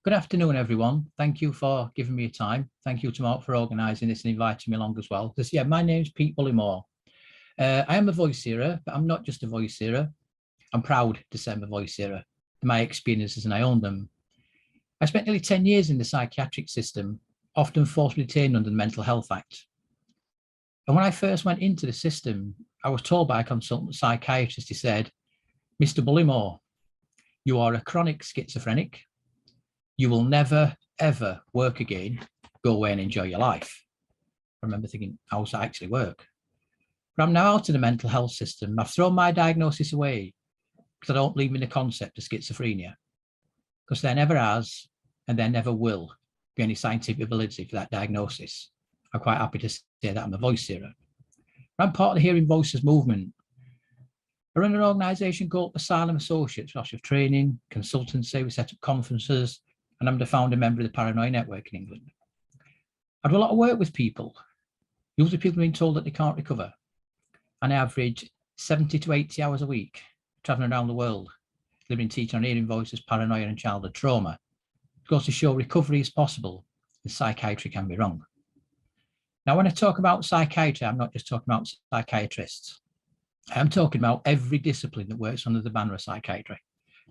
Good afternoon, everyone. Thank you for giving me a time. Thank you to Mark for organising this and inviting me along as well. My name's Pete Bullimore. I am a voice hearer, but I'm not just a voice hearer. I'm proud to say I'm a voice hearer. My experiences and I own them. I spent nearly 10 years in the psychiatric system, often forcibly detained under the Mental Health Act. And when I first went into the system, I was told by a consultant psychiatrist, he said, "Mr. Bullimore, you are a chronic schizophrenic. You will never, ever work again. Go away and enjoy your life." I remember thinking, how does that actually work? But I'm now out of the mental health system. I've thrown my diagnosis away because I don't believe in the concept of schizophrenia, because there never has and there never will be any scientific validity for that diagnosis. I'm quite happy to say that I'm a voice hearer. I'm part of the Hearing Voices movement. I run an organisation called Asylum Associates, lots of training, consultancy, we set up conferences, and I'm the founder member of the Paranoia Network in England. I do a lot of work with people, usually people being told that they can't recover. And I average 70 to 80 hours a week, traveling around the world, delivering teaching on hearing voices, paranoia and childhood trauma. It goes to show recovery is possible and psychiatry can be wrong. Now, when I talk about psychiatry, I'm not just talking about psychiatrists. I'm talking about every discipline that works under the banner of psychiatry.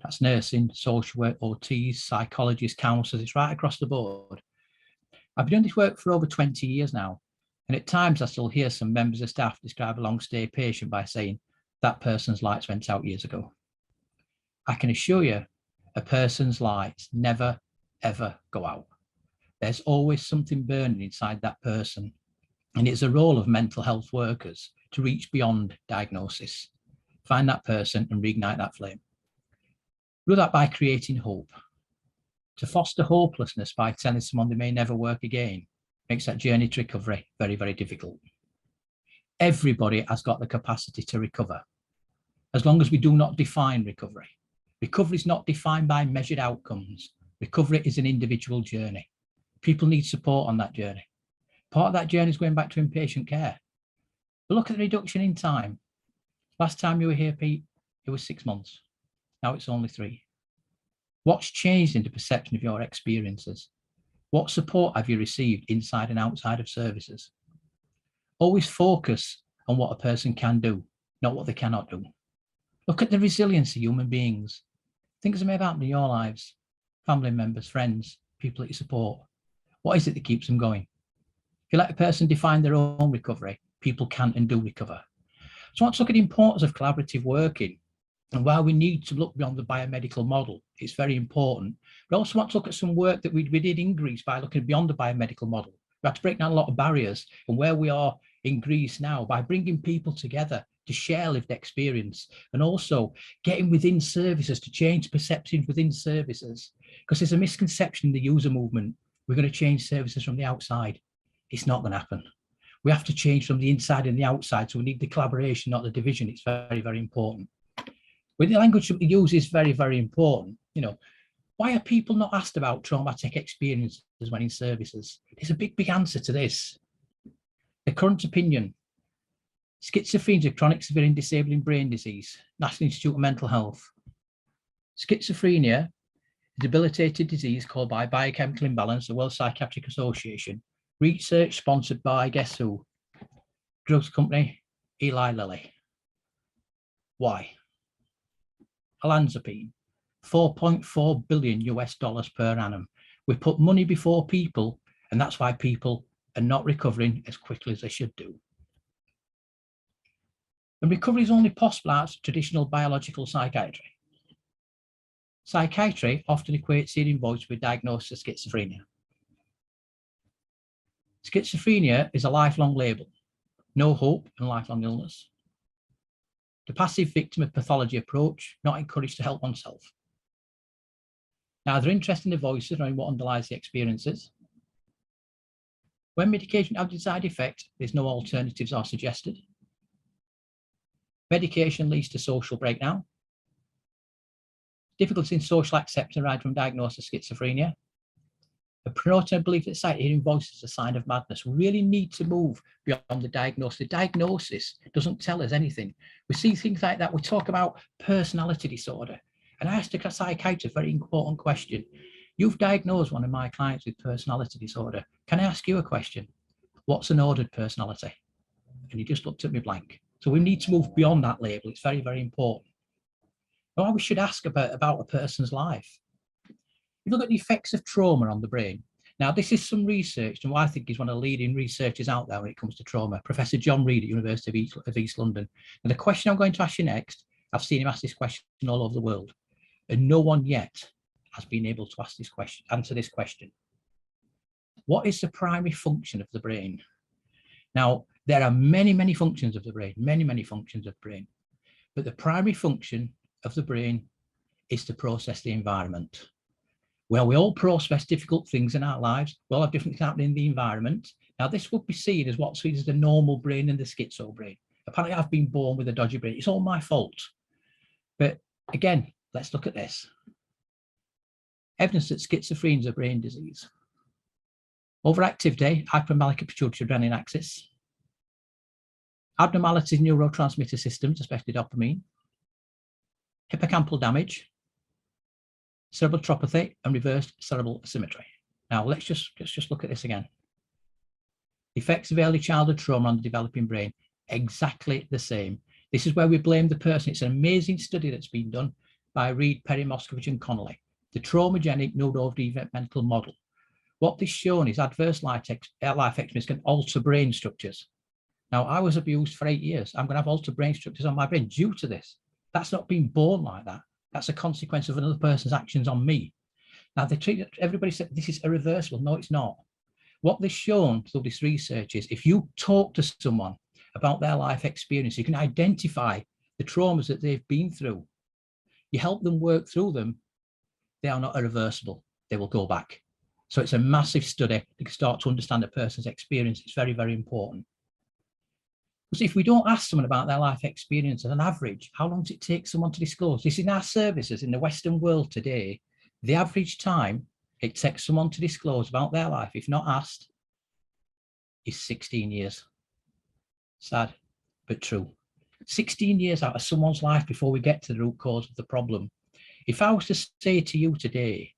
That's nursing, social work, OTs, psychologists, counsellors, it's right across the board. I've been doing this work for over 20 years now. And at times I still hear some members of staff describe a long stay patient by saying that person's lights went out years ago. I can assure you a person's lights never, ever go out. There's always something burning inside that person. And it's a role of mental health workers to reach beyond diagnosis, find that person and reignite that flame. Do that by creating hope. To foster hopelessness by telling someone they may never work again makes that journey to recovery very, very difficult. Everybody has got the capacity to recover, as long as we do not define recovery. Recovery is not defined by measured outcomes. Recovery is an individual journey. People need support on that journey. Part of that journey is going back to inpatient care. But look at the reduction in time. Last time you were here, Pete, it was 6 months. Now it's only 3. What's changed in the perception of your experiences? What support have you received inside and outside of services? Always focus on what a person can do, not what they cannot do. Look at the resilience of human beings. Things that may have happened in your lives, family members, friends, people that you support. What is it that keeps them going? If you let a person define their own recovery, people can and do recover. So let's look at the importance of collaborative working. And while we need to look beyond the biomedical model, it's very important. But also want to look at some work that we did in Greece by looking beyond the biomedical model. We had to break down a lot of barriers, and where we are in Greece now by bringing people together to share lived experience, and also getting within services to change perceptions within services. Because there's a misconception in the user movement, we're going to change services from the outside. It's not going to happen. We have to change from the inside and the outside. So we need the collaboration, not the division. It's very, very important. With the language that we use is very, very important. You know, why are people not asked about traumatic experiences when in services? There's a big, big answer to this. The current opinion: schizophrenia, chronic severe and disabling brain disease, National Institute of Mental Health. Schizophrenia, a debilitating disease caused by biochemical imbalance, the World Psychiatric Association. Research sponsored by, guess who? Drugs company, Eli Lilly. Why? Olanzapine, $4.4 billion per annum. We put money before people, and that's why people are not recovering as quickly as they should do. And recovery is only possible out of traditional biological psychiatry. Psychiatry often equates hearing voice with diagnosis of schizophrenia. Schizophrenia is a lifelong label, no hope and lifelong illness. The passive victim of pathology approach, not encouraged to help oneself. Neither interest in the voices nor in what underlies the experiences. When medication has a side effect, there's no alternatives are suggested. Medication leads to social breakdown. Difficulty in social acceptance arise from diagnosis of schizophrenia. A promoter belief that sight hearing voices is a sign of madness. We really need to move beyond the diagnosis. The diagnosis doesn't tell us anything. We see things like that. We talk about personality disorder. And I asked a psychiatrist a very important question. You've diagnosed one of my clients with personality disorder. Can I ask you a question? What's an ordered personality? And he just looked at me blank. So we need to move beyond that label. It's very, very important. Now, we should ask about a person's life. You look at the effects of trauma on the brain. Now, this is some research, and what I think is one of the leading researchers out there when it comes to trauma, Professor John Reed at University of East London. And the question I'm going to ask you next, I've seen him ask this question all over the world, and no one yet has been able to ask this question, answer this question. What is the primary function of the brain? Now, there are many, many functions of the brain, many functions of the brain, but the primary function of the brain is to process the environment. Well, we all process difficult things in our lives. We all have different things happening in the environment. Now, this would be seen as what's seen as the normal brain and the schizo brain. Apparently, I've been born with a dodgy brain. It's all my fault. But again, let's look at this. Evidence that schizophrenia is a brain disease. Overactivity, hypermalicious pituitary adrenaline axis. Abnormalities in neurotransmitter systems, especially dopamine. Hippocampal damage. Cerebral trophy and reversed cerebral asymmetry. Now let's just look at this again. Effects of early childhood trauma on the developing brain, exactly the same. This is where we blame the person. It's an amazing study that's been done by Reed, Perry, Moscovich and Connolly, the traumagenic neurodevelopmental model. What this shown is adverse life experience can alter brain structures. Now, I was abused for 8 years. I'm going to have altered brain structures on my brain due to this. That's not being born like that. That's a consequence of another person's actions on me. Now, they treat everybody said this is irreversible. No, it's not. What this shown through this research is if you talk to someone about their life experience, you can identify the traumas that they've been through. You help them work through them. They are not irreversible. They will go back. So it's a massive study to start to understand a person's experience. It's very, very important. Because if we don't ask someone about their life experience, as an average, how long does it take someone to disclose? This is in our services in the Western world today. The average time it takes someone to disclose about their life, if not asked, is 16 years. Sad, but true. 16 years out of someone's life before we get to the root cause of the problem. If I was to say to you today,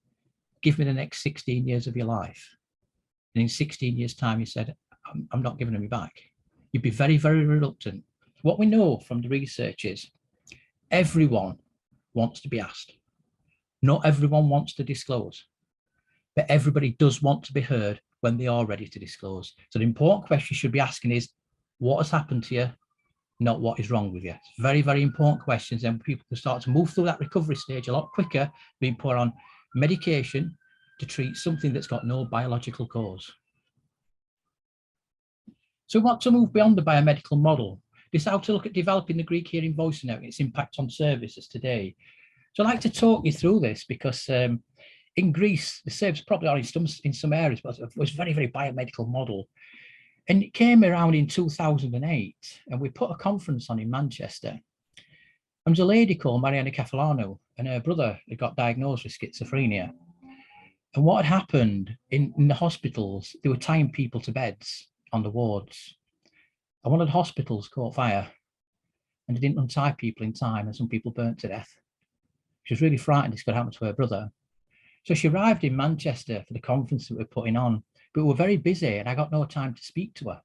give me the next 16 years of your life, and in 16 years' time you said, I'm not giving them you back, you'd be very, very reluctant. What we know from the research is everyone wants to be asked. Not everyone wants to disclose, but everybody does want to be heard when they are ready to disclose. So the important question you should be asking is, what has happened to you, not what is wrong with you? It's very, very important questions, and people can start to move through that recovery stage a lot quicker, being put on medication to treat something that's got no biological cause. So we want to move beyond the biomedical model. This is how to look at developing the Greek hearing voice network and its impact on services today. So I'd like to talk you through this because in Greece, the service probably are in some areas, but it was very, very biomedical model. And it came around in 2008, and we put a conference on in Manchester. And there was a lady called Mariana Kefalano, and her brother had got diagnosed with schizophrenia. And what had happened in the hospitals, they were tying people to beds on the wards. And one of the hospitals caught fire, and they didn't untie people in time, and some people burnt to death. She was really frightened this could happen to her brother. So she arrived in Manchester for the conference that we were putting on, but we were very busy and I got no time to speak to her.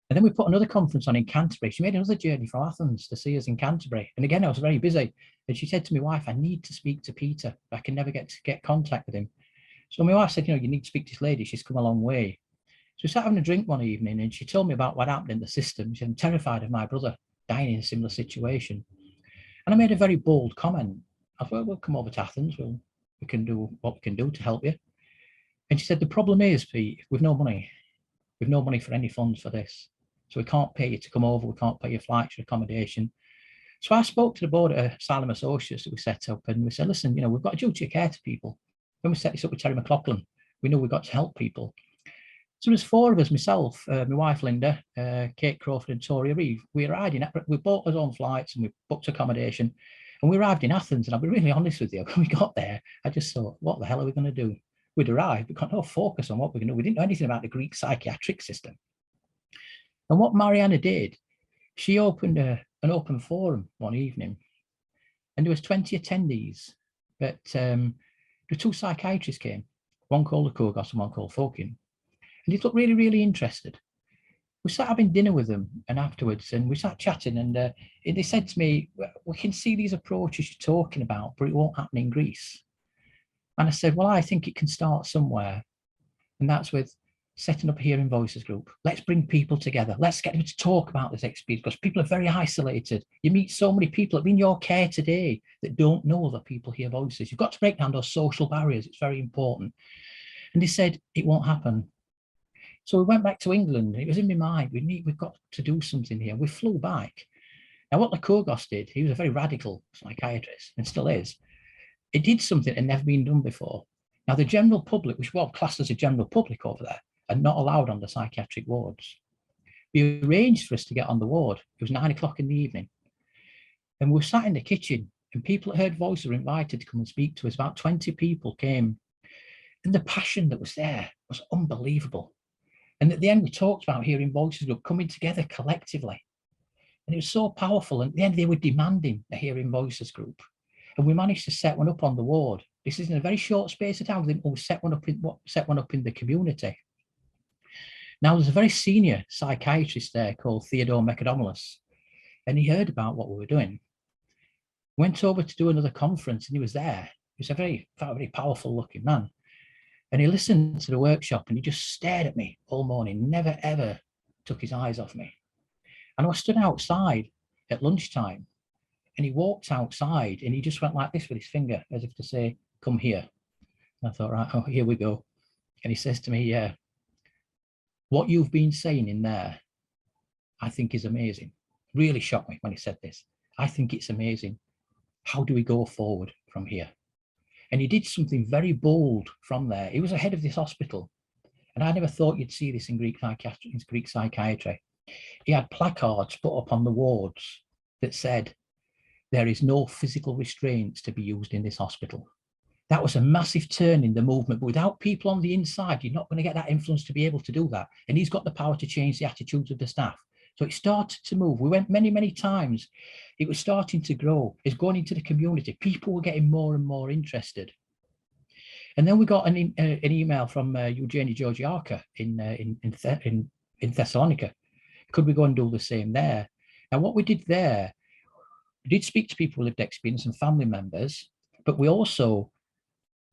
And then we put another conference on in Canterbury. She made another journey from Athens to see us in Canterbury. And again, I was very busy. And she said to my wife, I need to speak to Peter. I can never get contact with him. So my wife said, you need to speak to this lady. She's come a long way. So we sat having a drink one evening and she told me about what happened in the system. She said, I'm terrified of my brother dying in a similar situation. And I made a very bold comment. I thought, we'll come over to Athens. We can do what we can do to help you. And she said, the problem is, Pete, we've no money. We've no money for any funds for this. So we can't pay you to come over. We can't pay your flights, your accommodation. So I spoke to the board at Asylum Associates that we set up, and we said, listen, we've got a duty of care to people. When we set this up with Terry McLaughlin, we know we've got to help people. So there's four of us, myself, my wife, Linda, Kate Crawford and Toria Reeve. We bought our own flights and we booked accommodation, and we arrived in Athens. And I'll be really honest with you, when we got there, I just thought, what the hell are we going to do? We'd arrived, we got no focus on what we're going to do. We didn't know anything about the Greek psychiatric system. And what Mariana did, she opened an open forum one evening, and there was 20 attendees, but The two psychiatrists came, one called Lycurgus and one called Fokin, and they looked really, really interested. We sat having dinner with them and afterwards, and we sat chatting, and they said to me, we can see these approaches you're talking about, but it won't happen in Greece. And I said, well, I think it can start somewhere. And that's with setting up a Hearing Voices group. Let's bring people together. Let's get them to talk about this experience, because people are very isolated. You meet so many people in your care today that don't know that people hear voices. You've got to break down those social barriers. It's very important. And they said, it won't happen. So we went back to England. It was in my mind, we've got to do something here. We flew back. Now, what Lycurgus did, he was a very radical psychiatrist and still is. It did something that had never been done before. Now, the general public, which was classed as a general public over there, are not allowed on the psychiatric wards. We arranged for us to get on the ward. It was 9 o'clock in the evening. And we were sat in the kitchen, and people that heard voices were invited to come and speak to us. About 20 people came. And the passion that was there was unbelievable. And at the end, we talked about Hearing Voices group coming together collectively. And it was so powerful. And at the end, they were demanding a Hearing Voices group. And we managed to set one up on the ward. This is in a very short space of time. We set one up in the community. Now, there's a very senior psychiatrist there called Theodore Mekadomoulos, and he heard about what we were doing. Went over to do another conference, and he was there. He was a very powerful looking man. And he listened to the workshop, and he just stared at me all morning, never, ever took his eyes off me. And I stood outside at lunchtime, and he walked outside, and he just went like this with his finger, as if to say, come here. And I thought, right, oh, here we go. And he says to me, yeah, what you've been saying in there, I think is amazing. Really shocked me when he said this. I think it's amazing. How do we go forward from here? And he did something very bold from there. He was the head of this hospital. And I never thought you'd see this in Greek psychiatry. He had placards put up on the wards that said, there is no physical restraints to be used in this hospital. That was a massive turn in the movement. But without people on the inside, you're not going to get that influence to be able to do that. And he's got the power to change the attitudes of the staff. So it started to move. We went many, many times. It was starting to grow. It's going into the community. People were getting more and more interested. And then we got an email from Eugenia Georgiaka in Thessalonica. Could we go and do the same there? Now, what we did there, we did speak to people with lived experience and family members, but we also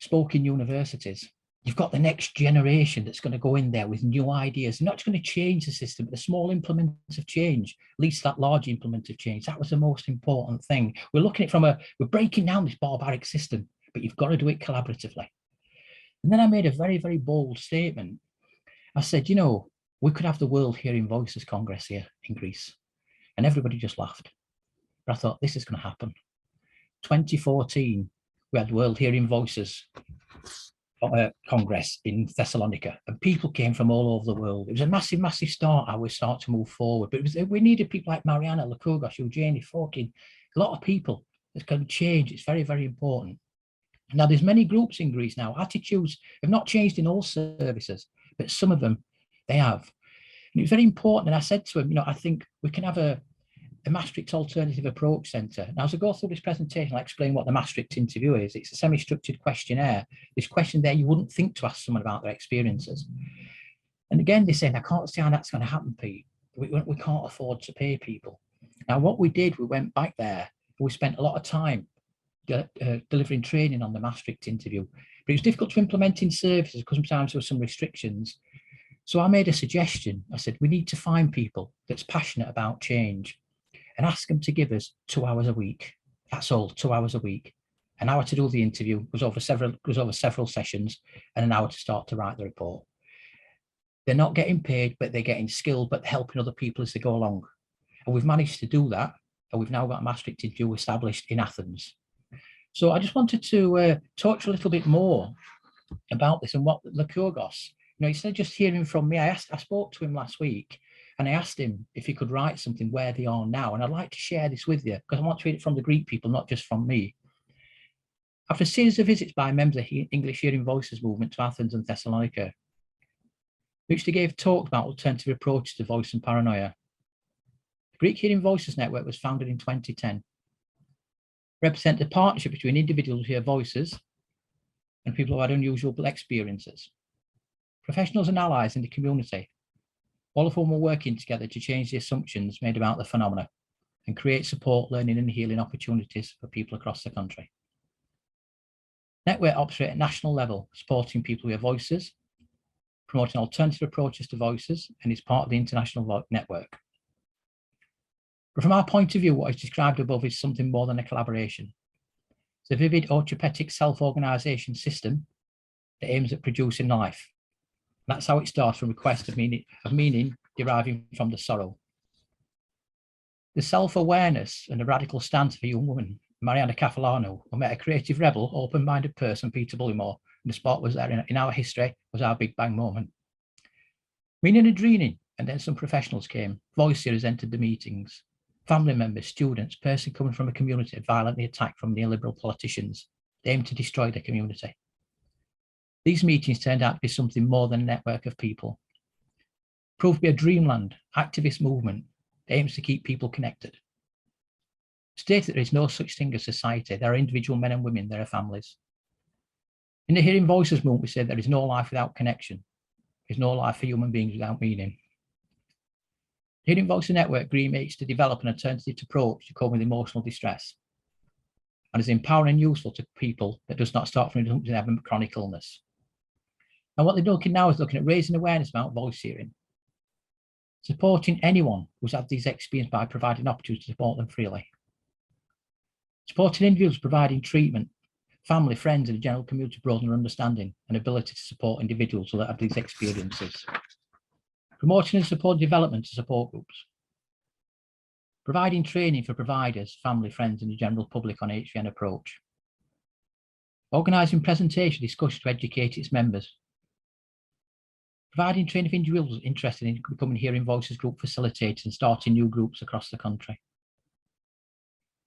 spoke in universities. You've got the next generation that's going to go in there with new ideas. They're not just going to change the system, but the small implements of change, at least that large implement of change. That was the most important thing. We're looking at it we're breaking down this barbaric system, but you've got to do it collaboratively. And then I made a very, very bold statement. I said, you know, we could have the World Hearing Voices Congress here in Greece. And everybody just laughed. But I thought, this is going to happen. 2014, we had World Hearing Voices Congress in Thessalonica, and people came from all over the world. It was a massive, massive start. How we start to move forward, but we needed people like Mariana, Lycurgus, Eugenie, Fokin, a lot of people that can change. It's very, very important. Now, there's many groups in Greece now. Attitudes have not changed in all services, but some of them they have. And it was very important. And I said to him, you know, I think we can have a Maastricht Alternative Approach Centre. Now, as I go through this presentation, I'll explain what the Maastricht interview is. It's a semi-structured questionnaire. This question there, you wouldn't think to ask someone about their experiences. And again, they said, I can't see how that's going to happen, Pete. We can't afford to pay people. Now, what we did, we went back there. We spent a lot of time delivering training on the Maastricht interview. But it was difficult to implement in services because sometimes there were some restrictions. So I made a suggestion. I said, we need to find people that's passionate about change and ask them to give us 2 hours a week. That's all, 2 hours a week. An hour to do the interview, was over several sessions, and an hour to start to write the report. They're not getting paid, but they're getting skilled, but helping other people as they go along. And we've managed to do that. And we've now got a Maastricht interview established in Athens. So I just wanted to talk a little bit more about this and what Lycurgus, you know, instead of just hearing from me, I spoke to him last week. And I asked him if he could write something where they are now. And I'd like to share this with you because I want to read it from the Greek people, not just from me. After a series of visits by members of the English Hearing Voices movement to Athens and Thessalonica, which they gave talk about alternative approaches to voice and paranoia. The Greek Hearing Voices Network was founded in 2010. Represent a partnership between individuals who hear voices and people who had unusual experiences. Professionals and allies in the community, all of whom were working together to change the assumptions made about the phenomena and create support, learning and healing opportunities for people across the country. Network operates at national level, supporting people with voices, promoting alternative approaches to voices, and is part of the international network. But from our point of view, what is described above is something more than a collaboration. It's a vivid autopoietic self-organisation system that aims at producing life. That's how it starts, from request of meaning deriving from the sorrow. The self-awareness and the radical stance of a young woman, Mariana Cafalano, who met a creative rebel, open-minded person, Peter Bullimore, and the spot was there in our history, was our Big Bang moment. Meaning and dreaming, and then some professionals came. Voice series entered the meetings. Family members, students, person coming from a community violently attacked from neoliberal politicians. They aimed to destroy the community. These meetings turned out to be something more than a network of people. Proved to be a dreamland, activist movement that aims to keep people connected. Stated that there is no such thing as society. There are individual men and women, there are families. In the Hearing Voices movement, we say there is no life without connection. There is no life for human beings without meaning. The Hearing Voices Network aims to develop an alternative approach to cope with emotional distress and is empowering and useful to people that does not start from having chronic illness. And what they're looking now is looking at raising awareness about voice hearing, supporting anyone who's had these experiences by providing opportunities to support them freely, supporting individuals providing treatment, family, friends, and the general community broaden their understanding and ability to support individuals that have these experiences, promoting and supporting development to support groups, providing training for providers, family, friends, and the general public on HVN approach, organising presentation discussions to educate its members, providing training for individuals interested in becoming Hearing Voices group facilitators and starting new groups across the country,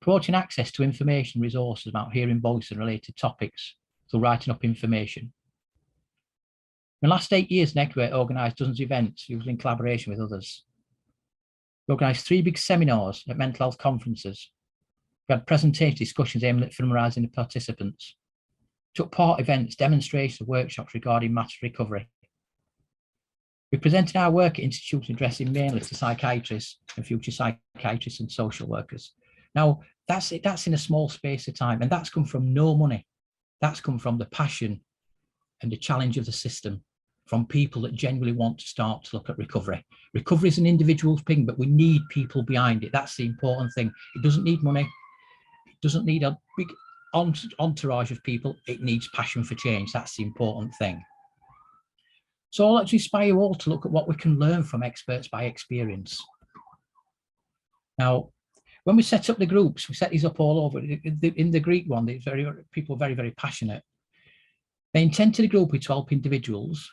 promoting access to information resources about hearing voice and related topics through writing up information. In the last 8 years, Network organised dozens of events, usually in collaboration with others. We organised 3 big seminars at mental health conferences. We had presentation discussions aimed at familiarising the participants. Took part events, demonstrations, workshops regarding matter recovery. We presented our work at institutes addressing mainly to psychiatrists and future psychiatrists and social workers. Now, that's in a small space of time, and that's come from no money. That's come from the passion and the challenge of the system, from people that genuinely want to start to look at recovery. Recovery is an individual thing, but we need people behind it. That's the important thing. It doesn't need money. It doesn't need a big entourage of people. It needs passion for change. That's the important thing. So I'd like to inspire you all to look at what we can learn from experts by experience. Now, when we set up the groups, we set these up all over. In the Greek one, people are very, very passionate. They intended the group to help individuals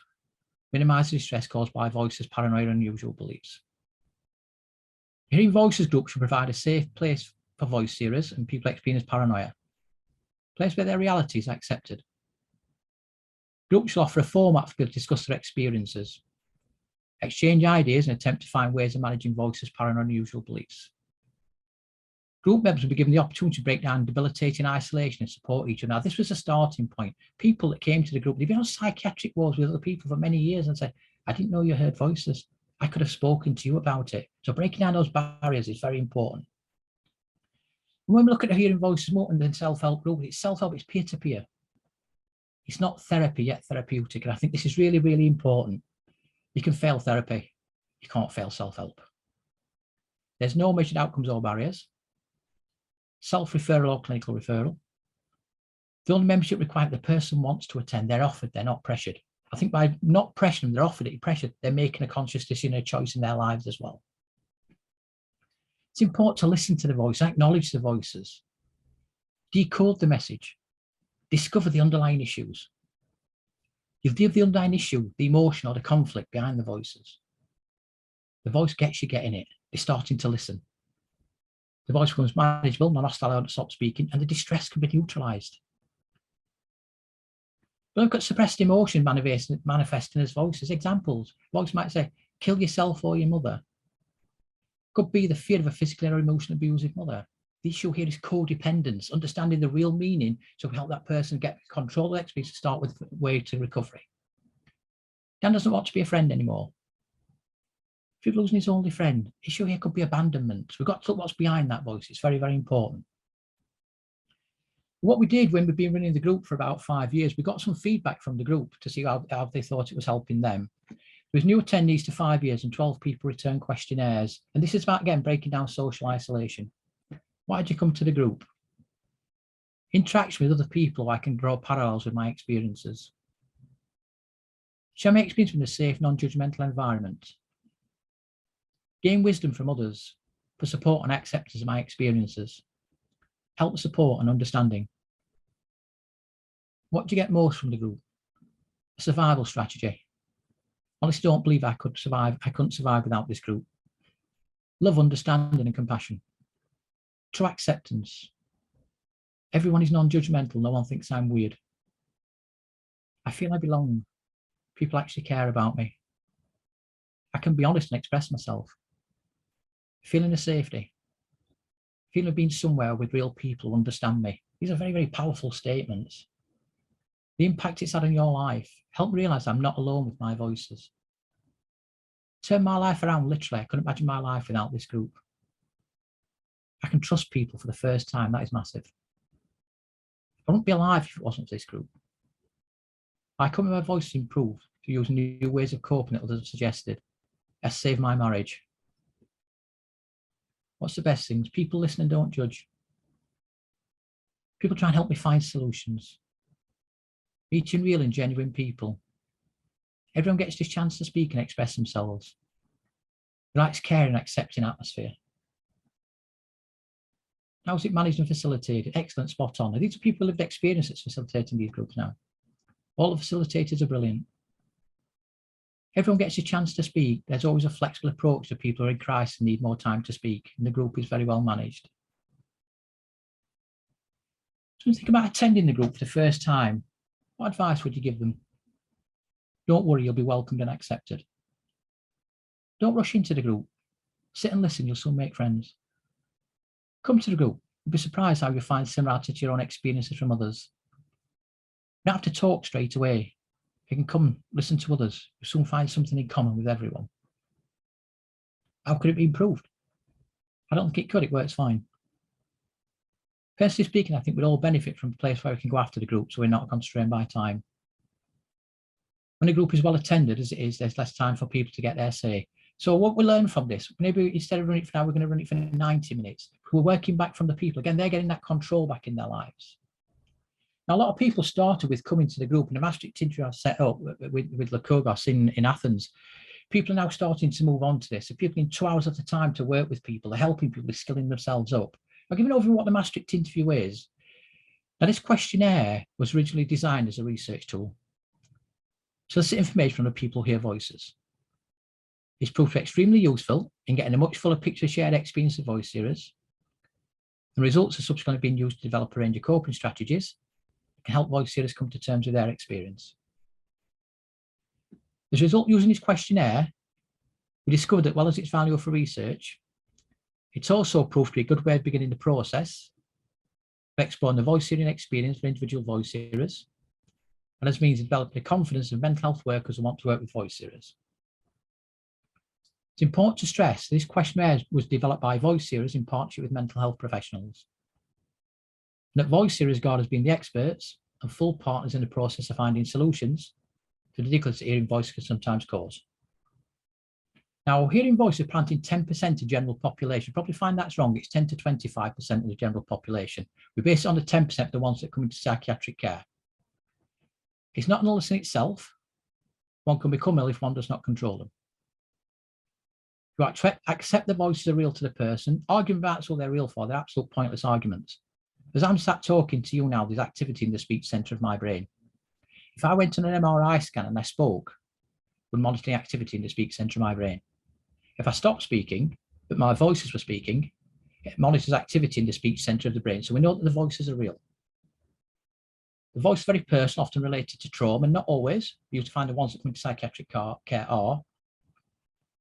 minimise the distress caused by voices, paranoia, and unusual beliefs. Hearing Voices group should provide a safe place for voice hearers and people experiencing paranoia, a place where their reality is accepted. Groups should offer a format for people to discuss their experiences, exchange ideas, and attempt to find ways of managing voices, paranoia, and unusual beliefs. Group members will be given the opportunity to break down debilitating isolation and support each other. Now, this was a starting point. People that came to the group, they've been on psychiatric wards with other people for many years and said, I didn't know you heard voices. I could have spoken to you about it. So breaking down those barriers is very important. And when we look at the Hearing Voices movement and self-help group, it's self-help, it's peer-to-peer. It's not therapy yet therapeutic. And I think this is really, really important. You can fail therapy. You can't fail self-help. There's no measured outcomes or barriers. Self-referral or clinical referral. The only membership required the person wants to attend, they're offered, they're not pressured. I think by not pressuring them, they're offered it, pressured, they're making a conscious decision, a choice in their lives as well. It's important to listen to the voice, acknowledge the voices, decode the message, discover the underlying issues. You deal with the underlying issue, the emotion or the conflict behind the voices. The voice gets you getting it, they're starting to listen. The voice becomes manageable, non-hostile, stop speaking, and the distress can be neutralised. Look at suppressed emotion manifesting as voices. Examples. Voice might say, kill yourself or your mother. Could be the fear of a physically or emotionally abusive mother. The issue here is codependence, understanding the real meaning, so we help that person get control of the experience to start with way to recovery. Dan doesn't want to be a friend anymore. If he's losing his only friend, issue here could be abandonment. We've got to look what's behind that voice. It's very, very important. What we did when we've been running the group for about 5 years, we got some feedback from the group to see how they thought it was helping them. There was new attendees to 5 years and 12 people returned questionnaires. And this is about, again, breaking down social isolation. Why did you come to the group? Interaction with other people, I can draw parallels with my experiences. Share my experience in a safe, non-judgmental environment. Gain wisdom from others for support and acceptance of my experiences. Help, support and understanding. What do you get most from the group? A survival strategy. Honestly, don't believe I could survive. I couldn't survive without this group. Love, understanding and compassion. True acceptance. Everyone is non-judgmental. No one thinks I'm weird. I feel I belong. People actually care about me. I can be honest and express myself. Feeling of safety. Feeling of being somewhere with real people who understand me. These are very, very powerful statements. The impact it's had on your life. Help me realise I'm not alone with my voices. Turn my life around, literally. I couldn't imagine my life without this group. I can trust people for the first time. That is massive. I wouldn't be alive if it wasn't for this group. I come with my voice to improve, to use new ways of coping that others have suggested. I saved my marriage. What's the best things? People listen and don't judge. People try and help me find solutions. Meeting real and genuine people. Everyone gets this chance to speak and express themselves. Relaxed, caring and accepting atmosphere. How's it managed and facilitated? Excellent, spot on. These are people who have lived experience that's facilitating these groups now. All the facilitators are brilliant. Everyone gets a chance to speak. There's always a flexible approach to people who are in crisis and need more time to speak, and the group is very well managed. So think about attending the group for the first time. What advice would you give them? Don't worry, you'll be welcomed and accepted. Don't rush into the group. Sit and listen, you'll soon make friends. Come to the group. You'll be surprised how you'll find similarity to your own experiences from others. You don't have to talk straight away. You can come listen to others. You'll soon find something in common with everyone. How could it be improved? I don't think it could. It works fine. Personally speaking, I think we'd all benefit from a place where we can go after the group so we're not constrained by time. When a group is well attended, as it is, there's less time for people to get their say. So what we learn from this, maybe instead of running it for now, we're going to run it for 90 minutes. We're working back from the people. Again, they're getting that control back in their lives. Now, a lot of people started with coming to the group, and the Maastricht interview I've set up with Lukogos in Athens. People are now starting to move on to this. So people in 2 hours at a time to work with people. They're helping people with skilling themselves up. I'll give an overview of what the Maastricht interview is. Now, this questionnaire was originally designed as a research tool. So this information from the people who hear voices. It's proved to be extremely useful in getting a much fuller picture of shared experience of voice hearers. The results are subsequently being used to develop a range of coping strategies that can help voice hearers come to terms with their experience. As a result, using this questionnaire, we discovered that while it's valuable for research, it's also proved to be a good way of beginning the process of exploring the voice hearing experience for individual voice hearers, and as means of developing the confidence of mental health workers who want to work with voice hearers. It's important to stress this questionnaire was developed by voice hearers in partnership with mental health professionals, and that voice hearers regard as being the experts and full partners in the process of finding solutions to the difficulties that hearing voice can sometimes cause. Now, hearing voice is planting 10% of general population. You probably find that's wrong. It's 10 to 25% of the general population. We base it on the 10% of the ones that come into psychiatric care. It's not an illness in itself. One can become ill if one does not control them. You accept the voices are real to the person. Arguing about what they're real for, they're absolute pointless arguments. As I'm sat talking to you now, there's activity in the speech centre of my brain. If I went on an MRI scan and I spoke, we're monitoring activity in the speech centre of my brain. If I stopped speaking, but my voices were speaking, it monitors activity in the speech centre of the brain. So we know that the voices are real. The voice is very personal, often related to trauma, and not always. We used to find the ones that come into psychiatric care are.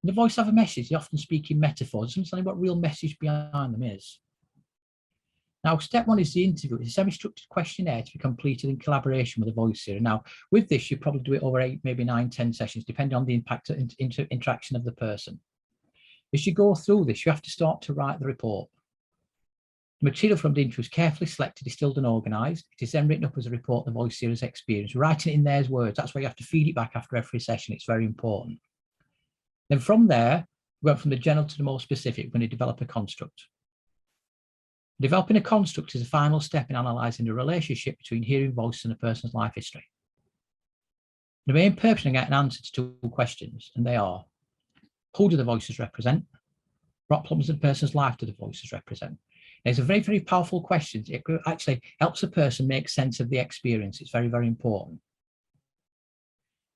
And the voice have a message. They often speak in metaphors, understanding what real message behind them is. Now, step one is the interview. It's a semi-structured questionnaire to be completed in collaboration with a voice hearer. Now, with this, you probably do it over 8, maybe 9, 10 sessions, depending on the impact of interaction of the person. As you go through this, you have to start to write the report. The material from the interview is carefully selected, distilled and organised. It is then written up as a report of the voice hearer's experience, writing it in their words. That's why you have to feed it back after every session. It's very important. Then from there, we went from the general to the more specific. We're going to develop a construct. Developing a construct is the final step in analysing the relationship between hearing voices and a person's life history. The main purpose is getting an answer to 2 questions, and they are: who do the voices represent? What problems in a person's life do the voices represent? And it's a very, very powerful question. It actually helps a person make sense of the experience. It's very, very important.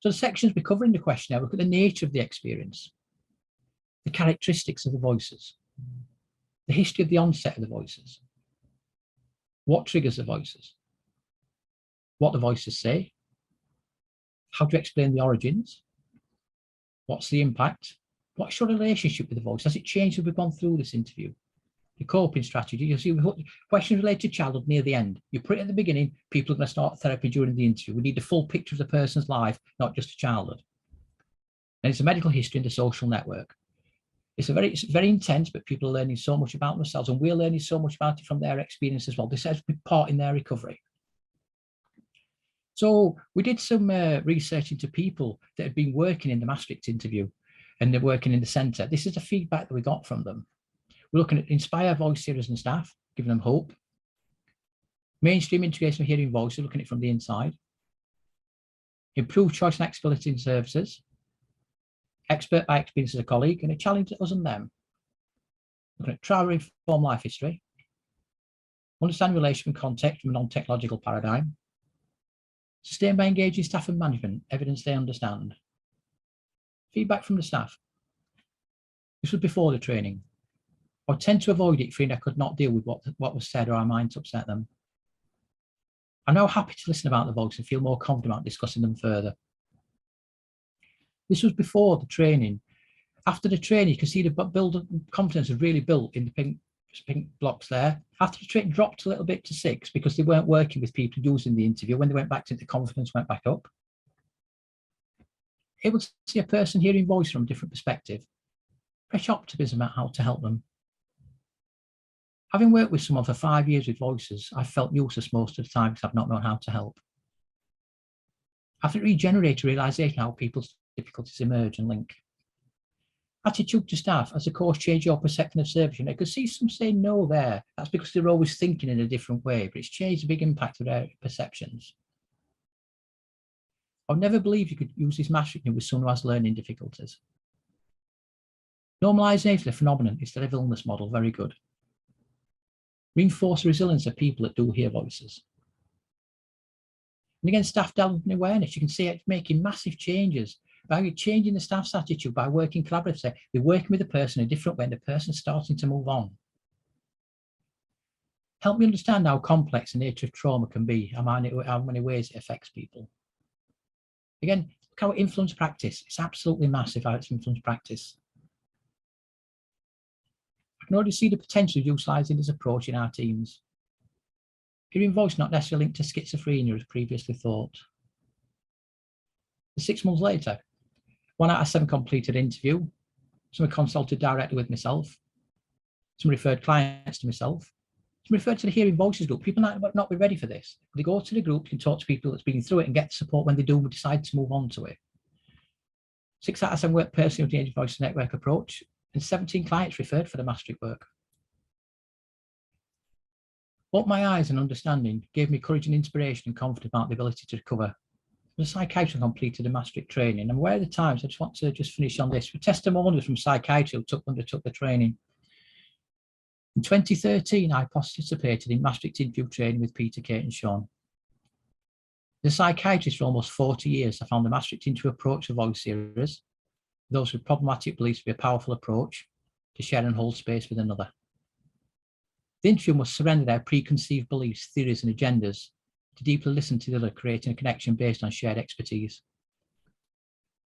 So the sections we cover in the questionnaire look at the nature of the experience, the characteristics of the voices, the history of the onset of the voices, what triggers the voices, what the voices say, how to explain the origins, what's the impact, what's your relationship with the voice, has it changed as we've gone through this interview, the coping strategy. You'll see questions related to childhood near the end. You put it at the beginning, people are going to start therapy during the interview. We need the full picture of the person's life, not just a childhood. And it's a medical history and the social network. It's very intense, but people are learning so much about themselves, and we're learning so much about it from their experience as well. This has been part in their recovery. So we did some research into people that had been working in the Maastricht interview, and they're working in the centre. This is the feedback that we got from them. We're looking at inspire voice hearers and staff, giving them hope. Mainstream integration of hearing voices, looking at it from the inside. Improve choice and accessibility in services. Expert by experience as a colleague, and a challenge to us and them. Looking at trauma-informed life history. Understand relation and context from a non-technological paradigm. Sustain by engaging staff and management, evidence they understand. Feedback from the staff. This was before the training. I tend to avoid it, feeling I could not deal with what was said or I might upset them. I'm now happy to listen about the voice and feel more confident about discussing them further. This was before the training. After the training, you can see the confidence is really built in the pink blocks there. After the training dropped a little bit to 6 because they weren't working with people using the interview. When they went back to it, the confidence went back up. Able to see a person hearing voice from a different perspective. Fresh optimism about how to help them. Having worked with someone for 5 years with voices, I've felt useless most of the time because I've not known how to help. After regenerate a realisation how people's difficulties emerge and link. Attitude to staff. As the course changed your perception of service, I could see some saying no there. That's because they're always thinking in a different way, but it's changed a big impact of their perceptions. I've never believed you could use this Maastricht with someone who has learning difficulties. Normalisation of the phenomenon instead of illness model, very good. Reinforce the resilience of people that do hear voices. And again, staff developing awareness. You can see it's making massive changes by changing the staff's attitude, by working collaboratively. They're working with the person in a different way, and the person's starting to move on. Help me understand how complex the nature of trauma can be, how many ways it affects people. Again, look how it influences practice. It's absolutely massive how it's influenced practice. I can already see the potential of utilising this approach in our teams. Hearing voice not necessarily linked to schizophrenia as previously thought. 6 months later, 1 out of 7 completed interview. Some consulted directly with myself. Some referred clients to myself. Some referred to the hearing voices group. People might not be ready for this. They go to the group, can talk to people that's been through it and get support when they do decide to move on to it. 6 out of 7 work personally with the Hearing Voices Network approach, and 17 clients referred for the Maastricht work. Opened my eyes and understanding, gave me courage and inspiration and confidence about the ability to recover. As a psychiatrist, completed the Maastricht training. I'm aware of the times, I just want to finish on this. With testimonials from psychiatrists who undertook the training. In 2013, I participated in Maastricht interview training with Peter, Kate and Sean. As a psychiatrist for almost 40 years, I found the Maastricht interview approach to voice hearers, those with problematic beliefs, to be a powerful approach to share and hold space with another. The interview must surrender their preconceived beliefs, theories and agendas to deeply listen to the other, creating a connection based on shared expertise.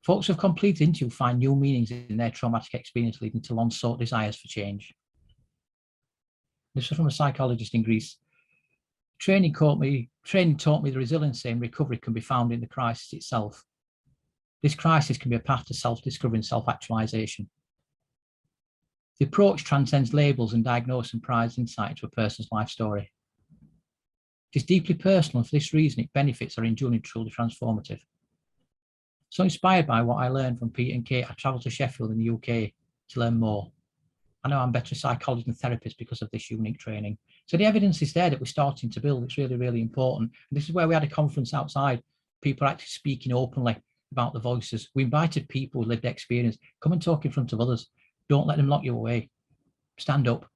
Folks who have completed the interview find new meanings in their traumatic experience, leading to long-sought desires for change. This was from a psychologist in Greece. Training taught me the resiliency and recovery can be found in the crisis itself. This crisis can be a path to self-discovery and self-actualization. The approach transcends labels and diagnosis and provides insight into a person's life story. It is deeply personal, and for this reason, its benefits are enduring, truly transformative. So inspired by what I learned from Pete and Kate, I travelled to Sheffield in the UK to learn more. I know I'm better psychologist and therapist because of this unique training. So the evidence is there that we're starting to build. It's really, really important. And this is where we had a conference outside. People are actually speaking openly about the voices. We invited people with lived experience. Come and talk in front of others. Don't let them lock you away. Stand up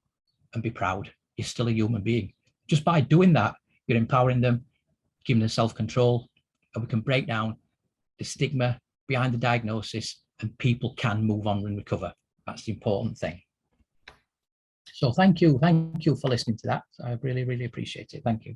and be proud. You're still a human being. Just by doing that, you're empowering them, giving them self-control, and we can break down the stigma behind the diagnosis, and people can move on and recover. That's the important thing. So thank you for listening to that. I really, really appreciate it. Thank you.